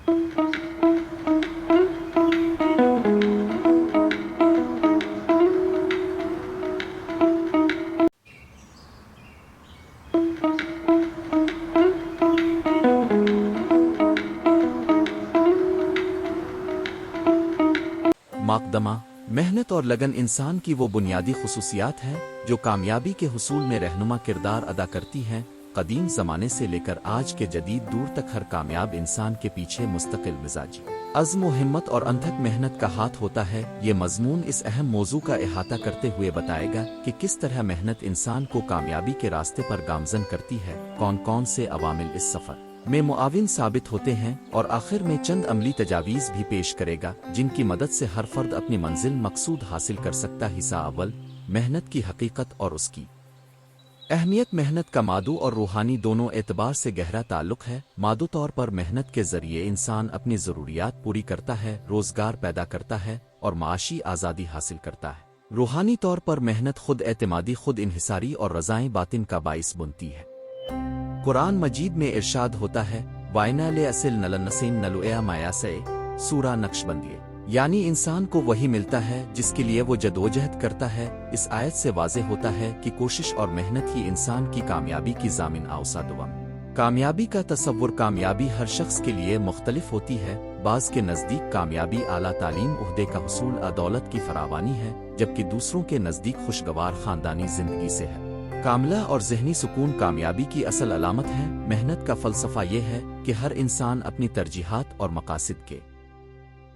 مقدمہ محنت اور لگن انسان کی وہ بنیادی خصوصیات ہیں جو کامیابی کے حصول میں رہنما کردار ادا کرتی ہیں۔ قدیم زمانے سے لے کر آج کے جدید دور تک ہر کامیاب انسان کے پیچھے مستقل مزاجی عزم و ہمت اور انتھک محنت کا ہاتھ ہوتا ہے۔ یہ مضمون اس اہم موضوع کا احاطہ کرتے ہوئے بتائے گا کہ کس طرح محنت انسان کو کامیابی کے راستے پر گامزن کرتی ہے، کون کون سے عوامل اس سفر میں معاون ثابت ہوتے ہیں، اور آخر میں چند عملی تجاویز بھی پیش کرے گا جن کی مدد سے ہر فرد اپنی منزل مقصود حاصل کر سکتا۔ حصہ اول، محنت کی حقیقت اور اس کی اہمیت۔ محنت کا مادو اور روحانی دونوں اعتبار سے گہرا تعلق ہے۔ مادو طور پر محنت کے ذریعے انسان اپنی ضروریات پوری کرتا ہے، روزگار پیدا کرتا ہے اور معاشی آزادی حاصل کرتا ہے۔ روحانی طور پر محنت خود اعتمادی، خود انحصاری اور رضائیں باطن کا باعث بنتی ہے۔ قرآن مجید میں ارشاد ہوتا ہے، وَإِنَّا لِأَصِلْ نَلَنَّسِينَ نَلُوْئِيَ مَيَاسَئِ سورہ نقشبندیہ، یعنی انسان کو وہی ملتا ہے جس کے لیے وہ جدوجہد کرتا ہے۔ اس آیت سے واضح ہوتا ہے کہ کوشش اور محنت ہی انسان کی کامیابی کی ضامن اوسادوم۔ کامیابی کا تصور۔ کامیابی ہر شخص کے لیے مختلف ہوتی ہے۔ بعض کے نزدیک کامیابی اعلیٰ تعلیم، عہدے کا حصول، دولت کی فراوانی ہے، جبکہ دوسروں کے نزدیک خوشگوار خاندانی زندگی سے ہے۔ کاملہ اور ذہنی سکون کامیابی کی اصل علامت ہے۔ محنت کا فلسفہ یہ ہے کہ ہر انسان اپنی ترجیحات اور مقاصد کے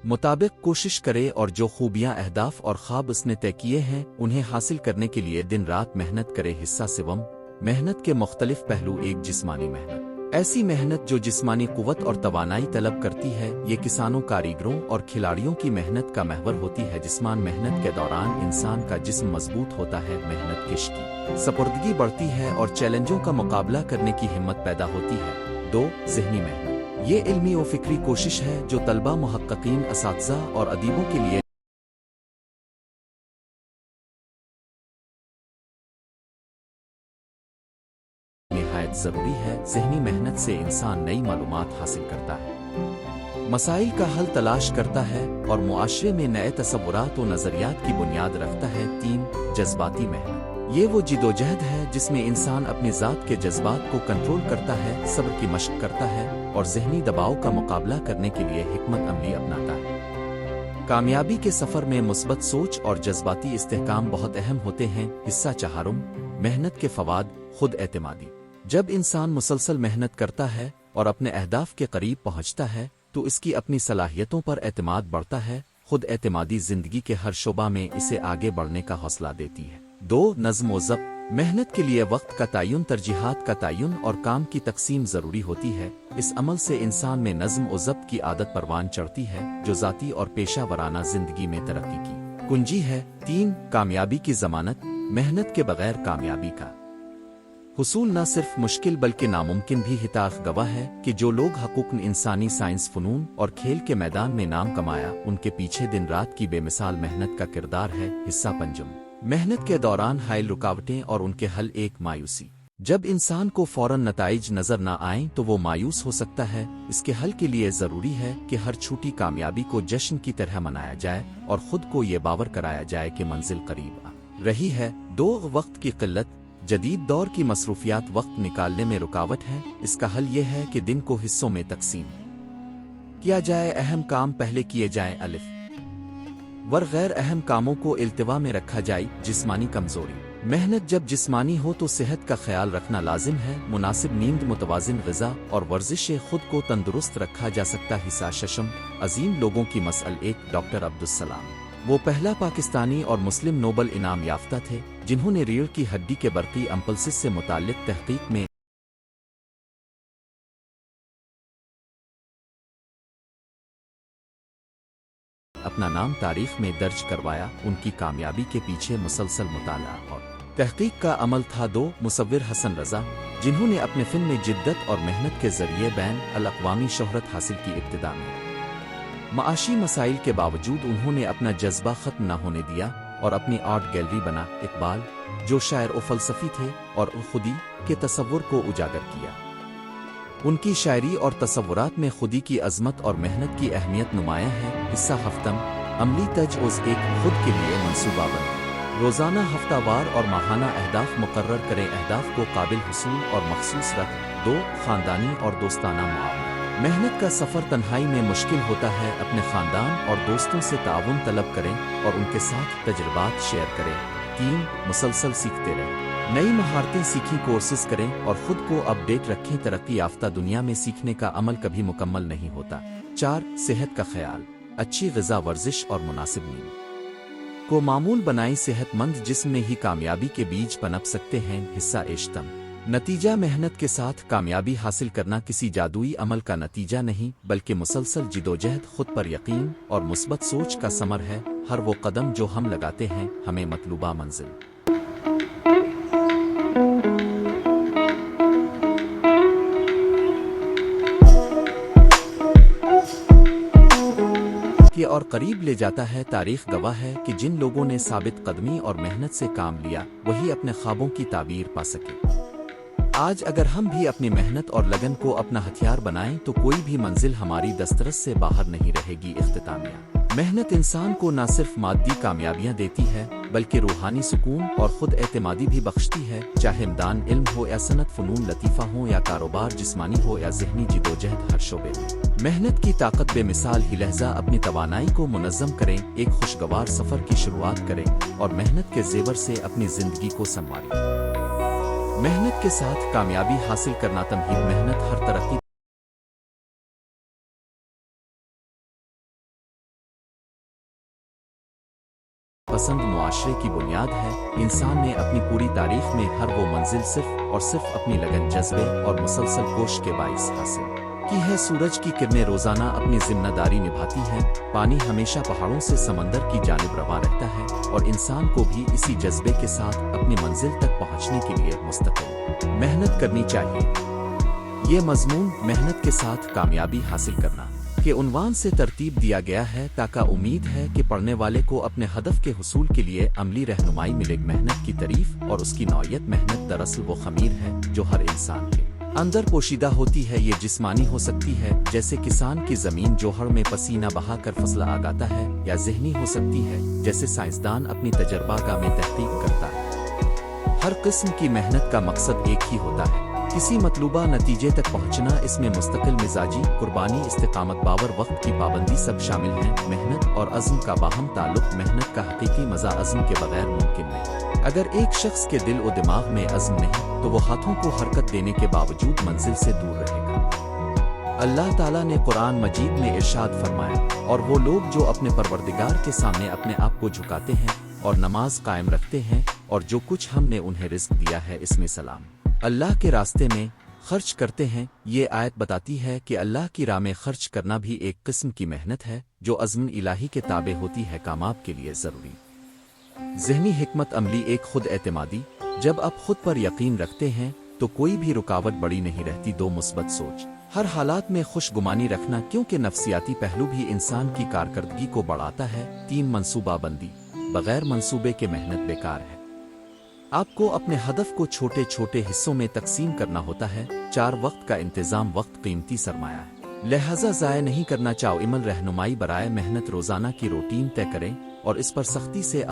مطابق کوشش کرے اور جو خوبیاں، اہداف اور خواب اس نے طے کیے ہیں انہیں حاصل کرنے کے لیے دن رات محنت کرے۔ حصہ سوم، محنت کے مختلف پہلو۔ ایک، جسمانی محنت۔ ایسی محنت جو جسمانی قوت اور توانائی طلب کرتی ہے، یہ کسانوں، کاریگروں اور کھلاڑیوں کی محنت کا محور ہوتی ہے۔ جسمان محنت کے دوران انسان کا جسم مضبوط ہوتا ہے، محنت کش کی سپردگی بڑھتی ہے اور چیلنجوں کا مقابلہ کرنے کی ہمت پیدا ہوتی ہے۔ دو، ذہنی محنت۔ یہ علمی و فکری کوشش ہے جو طلباء، محققین، اساتذہ اور ادیبوں کے لیے نہایت ضروری ہے۔ ذہنی محنت سے انسان نئی معلومات حاصل کرتا ہے، مسائل کا حل تلاش کرتا ہے اور معاشرے میں نئے تصورات و نظریات کی بنیاد رکھتا ہے۔ تین، جذباتی محنت۔ یہ وہ جدوجہد ہے جس میں انسان اپنی ذات کے جذبات کو کنٹرول کرتا ہے، صبر کی مشق کرتا ہے اور ذہنی دباؤ کا مقابلہ کرنے کے لیے حکمت عملی اپناتا ہے۔ کامیابی کے سفر میں مثبت سوچ اور جذباتی استحکام بہت اہم ہوتے ہیں۔ حصہ چہارم، محنت کے فوائد۔ خود اعتمادی۔ جب انسان مسلسل محنت کرتا ہے اور اپنے اہداف کے قریب پہنچتا ہے تو اس کی اپنی صلاحیتوں پر اعتماد بڑھتا ہے۔ خود اعتمادی زندگی کے ہر شعبہ میں اسے آگے بڑھنے کا حوصلہ دیتی ہے۔ دو، نظم و ضبط۔ محنت کے لیے وقت کا تعین، ترجیحات کا تعین اور کام کی تقسیم ضروری ہوتی ہے۔ اس عمل سے انسان میں نظم و ضبط کی عادت پروان چڑھتی ہے جو ذاتی اور پیشہ ورانہ زندگی میں ترقی کی کنجی ہے۔ تین، کامیابی کی ضمانت۔ محنت کے بغیر کامیابی کا حصول نہ صرف مشکل بلکہ ناممکن بھی۔ ہتاف گواہ ہے کہ جو لوگ حقوق انسانی، سائنس، فنون اور کھیل کے میدان میں نام کمایا، ان کے پیچھے دن رات کی بے مثال محنت کا کردار ہے۔ حصہ پنجم، محنت کے دوران حائل رکاوٹیں اور ان کے حل۔ ایک، مایوسی۔ جب انسان کو فوراً نتائج نظر نہ آئیں تو وہ مایوس ہو سکتا ہے۔ اس کے حل کے لیے ضروری ہے کہ ہر چھوٹی کامیابی کو جشن کی طرح منایا جائے اور خود کو یہ باور کرایا جائے کہ منزل قریب آ رہی ہے۔ دو، وقت کی قلت۔ جدید دور کی مصروفیات وقت نکالنے میں رکاوٹ ہے۔ اس کا حل یہ ہے کہ دن کو حصوں میں تقسیم کیا جائے، اہم کام پہلے کیے جائیں، الف ور غیر اہم کاموں کو التوا میں رکھا جائے۔ جسمانی کمزوری۔ محنت جب جسمانی ہو تو صحت کا خیال رکھنا لازم ہے۔ مناسب نیند، متوازن غذا اور ورزش سے خود کو تندرست رکھا جا سکتا۔ حصہ ششم، عظیم لوگوں کی مسئل۔ ایک، ڈاکٹر عبدالسلام۔ وہ پہلا پاکستانی اور مسلم نوبل انعام یافتہ تھے جنہوں نے ریڑھ کی ہڈی کے برقی امپلسز سے متعلق تحقیق میں اپنا نام تاریخ میں درج کروایا۔ ان کی کامیابی کے پیچھے مسلسل مطالعہ اور تحقیق کا عمل تھا۔ دو، مصور حسن رضا، جنہوں نے اپنے فن میں جدت اور محنت کے ذریعے بین الاقوامی شہرت حاصل کی۔ ابتدا میں معاشی مسائل کے باوجود انہوں نے اپنا جذبہ ختم نہ ہونے دیا اور اپنی آرٹ گیلری بنا۔ اقبال، جو شاعر و فلسفی تھے، اور خودی کے تصور کو اجاگر کیا۔ ان کی شاعری اور تصورات میں خودی کی عظمت اور محنت کی اہمیت نمایاں ہے۔ حصہ ہفتم عملی تجویز ایک خود کے لیے منصوبہ بندی۔ روزانہ ہفتہ وار اور ماہانہ اہداف مقرر کریں۔ اہداف کو قابل حصول اور مخصوص رکھ دو۔ خاندانی اور دوستانہ معاون۔ محنت کا سفر تنہائی میں مشکل ہوتا ہے، اپنے خاندان اور دوستوں سے تعاون طلب کریں اور ان کے ساتھ تجربات شیئر کریں۔ 3 مسلسل سیکھتے رہیں، نئی مہارتیں سیکھیں، کورسز کریں اور خود کو اپ ڈیٹ رکھیں۔ ترقی یافتہ دنیا میں سیکھنے کا عمل کبھی مکمل نہیں ہوتا۔ 4 صحت کا خیال، اچھی غذا، ورزش اور مناسب نیند کو معمول بنائیں۔ صحت مند جسم میں ہی کامیابی کے بیج پنپ سکتے ہیں۔ حصہ اشتم نتیجہ محنت کے ساتھ کامیابی حاصل کرنا کسی جادوئی عمل کا نتیجہ نہیں، بلکہ مسلسل جدوجہد، خود پر یقین اور مثبت سوچ کا ثمر ہے۔ ہر وہ قدم جو ہم لگاتے ہیں ہمیں مطلوبہ منزل کے اور قریب لے جاتا ہے۔ تاریخ گواہ ہے کہ جن لوگوں نے ثابت قدمی اور محنت سے کام لیا وہی اپنے خوابوں کی تعبیر پا سکے۔ آج اگر ہم بھی اپنی محنت اور لگن کو اپنا ہتھیار بنائیں تو کوئی بھی منزل ہماری دسترس سے باہر نہیں رہے گی۔ اختتامیہ محنت انسان کو نہ صرف مادی کامیابیاں دیتی ہے بلکہ روحانی سکون اور خود اعتمادی بھی بخشتی ہے۔ چاہے میدان علم ہو یا صنعت، فنون لطیفہ ہو یا کاروبار، جسمانی ہو یا ذہنی جدوجہد، ہر شعبے میں محنت کی طاقت بے مثال ہی۔ لہذا اپنی توانائی کو منظم کریں، ایک خوشگوار سفر کی شروعات کریں اور محنت کے زیور سے اپنی زندگی کو سنواریں۔ محنت کے ساتھ کامیابی حاصل کرنا تمہید۔ محنت ہر ترقی پسند معاشرے کی بنیاد ہے۔ انسان نے اپنی پوری تاریخ میں ہر وہ منزل صرف اور صرف اپنی لگن، جذبے اور مسلسل کوشش کے باعث حاصل کی ہے۔ سورج کی کرنیں روزانہ اپنی ذمہ داری نبھاتی ہیں، پانی ہمیشہ پہاڑوں سے سمندر کی جانب رواں رہتا ہے اور انسان کو بھی اسی جذبے کے ساتھ اپنی منزل تک پہنچنے کے لیے مستقل محنت کرنی چاہیے۔ یہ مضمون محنت کے ساتھ کامیابی حاصل کرنا کے عنوان سے ترتیب دیا گیا ہے تاکہ امید ہے کہ پڑھنے والے کو اپنے ہدف کے حصول کے لیے عملی رہنمائی ملے۔ محنت کی تعریف اور اس کی نوعیت۔ محنت دراصل وہ خمیر ہے جو ہر انسان کے اندر پوشیدہ ہوتی ہے۔ یہ جسمانی ہو سکتی ہے، جیسے کسان کی زمین جوہر میں پسینہ بہا کر فصل اگاتا ہے، یا ذہنی ہو سکتی ہے، جیسے سائنسدان اپنی تجربہ گاہ میں تحقیق کرتا ہے۔ ہر قسم کی محنت کا مقصد ایک ہی ہوتا ہے، کسی مطلوبہ نتیجے تک پہنچنا۔ اس میں مستقل مزاجی، قربانی، استقامت، باور، وقت کی پابندی سب شامل ہیں۔ محنت اور عزم کا باہم تعلق۔ محنت کا حقیقی مزہ عزم کے بغیر ممکن نہیں۔ اگر ایک شخص کے دل و دماغ میں عزم نہیں تو وہ ہاتھوں کو حرکت دینے کے باوجود منزل سے دور رہے گا۔ اللہ تعالیٰ نے قرآن مجید میں ارشاد فرمایا، اور وہ لوگ جو اپنے پروردگار کے سامنے اپنے آپ کو جھکاتے ہیں اور نماز قائم رکھتے ہیں اور جو کچھ ہم نے انہیں رزق دیا ہے اس میں سلام اللہ کے راستے میں خرچ کرتے ہیں۔ یہ آیت بتاتی ہے کہ اللہ کی راہ میں خرچ کرنا بھی ایک قسم کی محنت ہے جو عزم الہی کے تابع ہوتی ہے۔ کامیاب کے لیے ضروری ذہنی حکمت عملی۔ ایک خود اعتمادی۔ جب آپ خود پر یقین رکھتے ہیں تو کوئی بھی رکاوٹ بڑی نہیں رہتی۔ 2 مثبت سوچ۔ ہر حالات میں خوش گمانی رکھنا، کیونکہ نفسیاتی پہلو بھی انسان کی کارکردگی کو بڑھاتا ہے۔ 3 منصوبہ بندی۔ بغیر منصوبے کے محنت بیکار ہے۔ آپ کو اپنے ہدف کو چھوٹے چھوٹے حصوں میں تقسیم کرنا ہوتا ہے۔ 4 وقت کا انتظام۔ وقت قیمتی سرمایہ ہے، لہذا ضائع نہیں کرنا۔ چاہو عمل رہنمائی برائے محنت۔ روزانہ کی روٹین طے کریں اور اس پر سختی سے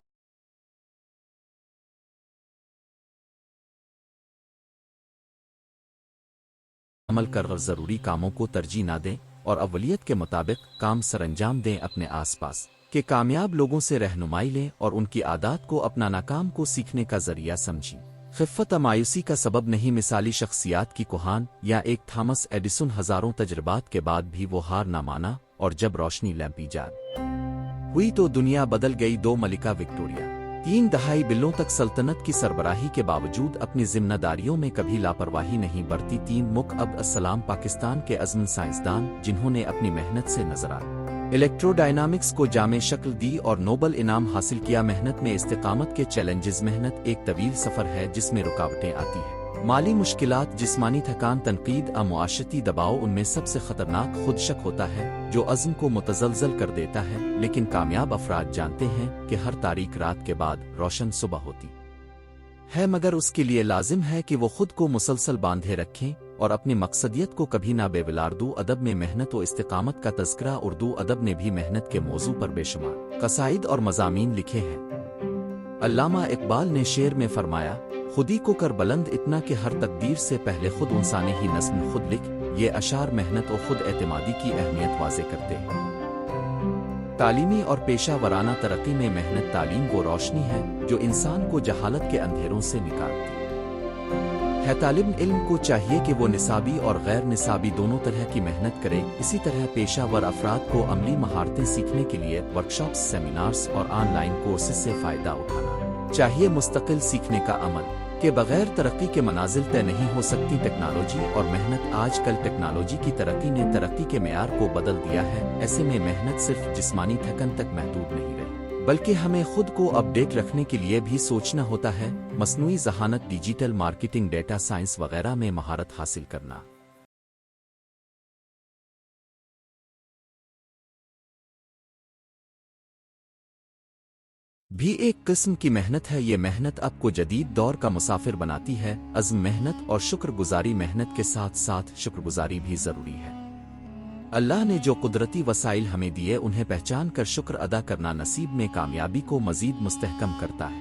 عمل کر ضروری کاموں کو ترجیح نہ دیں اور اولیت کے مطابق کام سر انجام دیں۔ اپنے آس پاس کے کامیاب لوگوں سے رہنمائی لیں اور ان کی عادات کو اپنا ناکام کو سیکھنے کا ذریعہ سمجھیں۔ خفت مایوسی کا سبب نہیں۔ مثالی شخصیات کی کوہان یا ایک تھامس ایڈیسن ہزاروں تجربات کے بعد بھی وہ ہار نہ مانا، اور جب روشنی لیمپ ایجاد ہوئی تو دنیا بدل گئی۔ 2 ملکہ وکٹوریہ 3 دہائی بلوں تک سلطنت کی سربراہی کے باوجود اپنی ذمہ داریوں میں کبھی لاپرواہی نہیں برتی۔ 3 مک عبد السلام پاکستان کے عظیم سائنسدان جنہوں نے اپنی محنت سے نظریہ الیکٹرو ڈائنامکس کو جامع شکل دی اور نوبل انعام حاصل کیا۔ محنت میں استقامت کے چیلنجز۔ محنت ایک طویل سفر ہے جس میں رکاوٹیں آتی ہیں، مالی مشکلات، جسمانی تھکان، تنقید، معاشرتی دباؤ۔ ان میں سب سے خطرناک خود شک ہوتا ہے جو عزم کو متزلزل کر دیتا ہے، لیکن کامیاب افراد جانتے ہیں کہ ہر تاریک رات کے بعد روشن صبح ہوتی ہے، مگر اس کے لیے لازم ہے کہ وہ خود کو مسلسل باندھے رکھیں، اور اپنی مقصدیت کو کبھی نہ بے ولار اردو ادب میں محنت و استقامت کا تذکرہ اردو ادب نے بھی محنت کے موضوع پر بے شمار قصائد اور مضامین لکھے ہیں۔ علامہ اقبال نے شعر میں فرمایا، خودی کو کر بلند اتنا کہ ہر تقدیر سے پہلے خود انسانی ہی نظم خود لکھ۔ یہ اشعار محنت و خود اعتمادی کی اہمیت واضح کرتے ہیں۔ تعلیمی اور پیشہ ورانہ ترقی میں محنت تعلیم وہ روشنی ہے جو انسان کو جہالت کے اندھیروں سے نکالتی ہے۔ طالب علم کو چاہیے کہ وہ نصابی اور غیر نصابی دونوں طرح کی محنت کرے۔ اسی طرح پیشہ ور افراد کو عملی مہارتیں سیکھنے کے لیے ورکشاپس، سیمینارز اور آن لائن کورسز سے فائدہ اٹھانا چاہیے۔ مستقل سیکھنے کا عمل کے بغیر ترقی کے منازل طے نہیں ہو سکتی۔ ٹیکنالوجی اور محنت آج کل ٹیکنالوجی کی ترقی نے ترقی کے معیار کو بدل دیا ہے۔ ایسے میں محنت صرف جسمانی تھکن تک محدود نہیں رہی، بلکہ ہمیں خود کو اپ ڈیٹ رکھنے کے لیے بھی سوچنا ہوتا ہے۔ مصنوعی ذہانت، ڈیجیٹل مارکیٹنگ، ڈیٹا سائنس وغیرہ میں مہارت حاصل کرنا بھی ایک قسم کی محنت ہے۔ یہ محنت آپ کو جدید دور کا مسافر بناتی ہے۔ عزم، محنت اور شکر گزاری، محنت کے ساتھ ساتھ شکر گزاری بھی ضروری ہے۔ اللہ نے جو قدرتی وسائل ہمیں دیے انہیں پہچان کر شکر ادا کرنا نصیب میں کامیابی کو مزید مستحکم کرتا ہے۔